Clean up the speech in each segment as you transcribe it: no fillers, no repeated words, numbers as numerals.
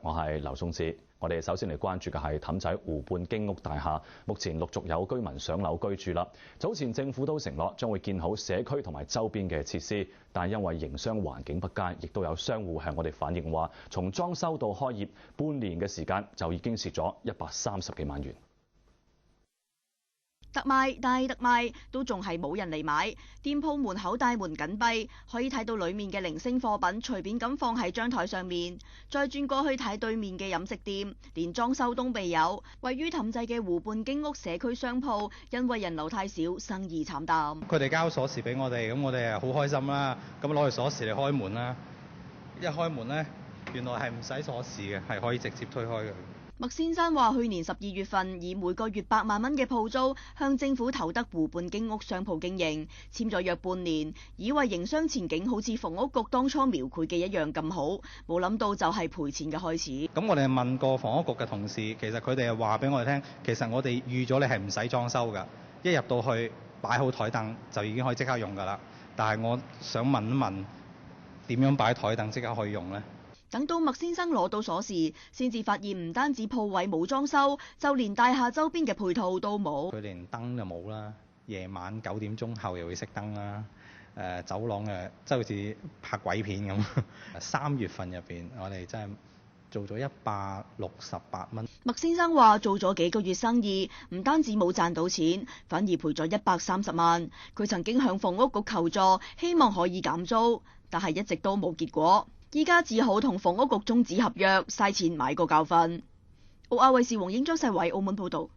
我係劉頌志。我哋首先嚟關注嘅係氹仔湖畔經屋大廈，目前陸續有居民上樓居住啦。早前政府都承諾將會建好社區同埋周邊嘅設施，但因為營商環境不佳，亦都有商戶向我哋反映話，從裝修到開業半年嘅時間就已經蝕咗130幾萬元。特賣大特賣都仲係冇人嚟買，店鋪門口大門緊閉，可以睇到裡面嘅零星貨品隨便咁放喺張台上面。再轉過去睇對面嘅飲食店，連裝修都未有。位於氹仔嘅湖畔經屋社區商鋪，因為人流太少，生意慘淡。佢哋交鎖匙俾我哋，咁我哋係好開心啦。咁攞住鎖匙嚟開門啦，一開門呢，原來係唔使鎖匙嘅，係可以直接推開嘅。麥先生話：去年12月份以每個月8萬蚊嘅鋪租向政府投得湖畔經屋商鋪經營，簽咗約半年，以為營商前景好似房屋局當初描繪嘅一樣咁好，冇諗到就係賠錢嘅開始。咁我哋問過房屋局嘅同事，其實佢哋係話俾我哋聽，其實我哋預咗你係唔使裝修㗎，一入到去擺好台凳就已經可以即刻用㗎啦。但係我想問一問，點樣擺台凳即刻可以用呢？等到麥先生攞到鎖匙，先至發現唔單止鋪位冇裝修，就連大廈周邊嘅配套都冇。佢連燈就冇啦，夜晚9點鐘後又會熄燈啦。走廊即係好似拍鬼片咁。3月份入邊，我哋真係做咗168蚊。麥先生話：做咗幾個月生意，唔單止冇賺到錢，反而賠咗130萬。佢曾經向房屋局求助，希望可以減租，但係一直都冇結果。依家只好同房屋局終止合約，嘥錢買個教訓。澳亞衛視黃英、張世偉澳門報導。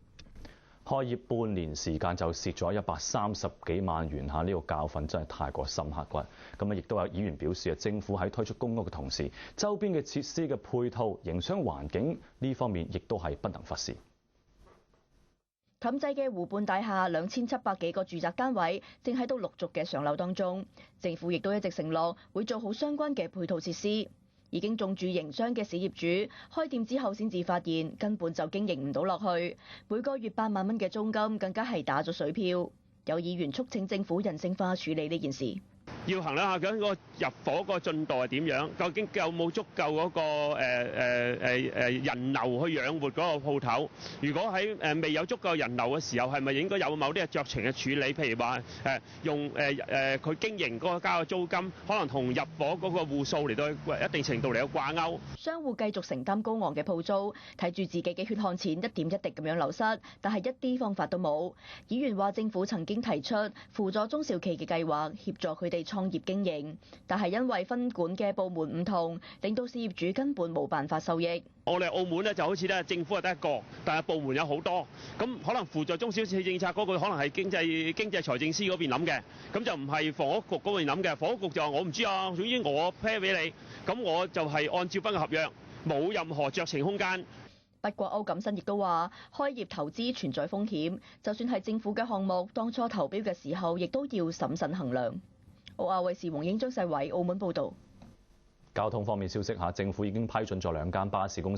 開業半年時間就蝕咗130幾萬元嚇，呢個教訓真係太過深刻骨。咁啊，亦都有議員表示啊，政府喺推出公屋嘅同時，周邊嘅設施嘅配套、營商環境呢方面，亦都係不能忽視。氹仔嘅湖畔大廈2700幾個住宅單位正喺度陸續嘅上樓當中，政府亦都一直承諾會做好相關嘅配套設施。已經中注營商嘅小業主開店之後先至發現根本就經營唔到落去，每個月8萬蚊嘅租金更加係打咗水漂。有議員促請政府人性化處理呢件事。要衡量下究竟個入伙個進度係點樣，究竟有冇足夠嗰個人流去養活嗰個鋪頭？如果喺未有足夠人流嘅時候，係咪應該有某啲嘅酌情嘅處理？譬如話用佢經營嗰個交嘅租金，可能同入伙嗰個戶數嚟到一定程度嚟到掛鈎。商戶繼續承擔高昂嘅鋪租，睇住自己嘅血汗錢一點一滴咁樣流失，但係一啲方法都冇。議員話政府曾經提出輔助中小企嘅計劃，協助佢哋創業經營，但係因為分管嘅部門唔同，令到事業主根本冇辦法收益。我哋澳門咧就好似咧政府係得一個，但係部門有好多，咁可能輔助中小企政策嗰個可能係經濟財政司嗰邊諗嘅，咁就唔係房屋局嗰邊諗嘅。房屋局就話我唔知啊，總之我 pay 俾你，咁我就係按照翻個合約，冇任何酌情空間。不過歐錦新亦都話，開業投資存在風險，就算係政府嘅項目，當初投標嘅時候，亦都要審慎衡量。澳亞衛視黃英、張世偉澳門報導。交通方面消息嚇，政府已經批准咗2間巴士公司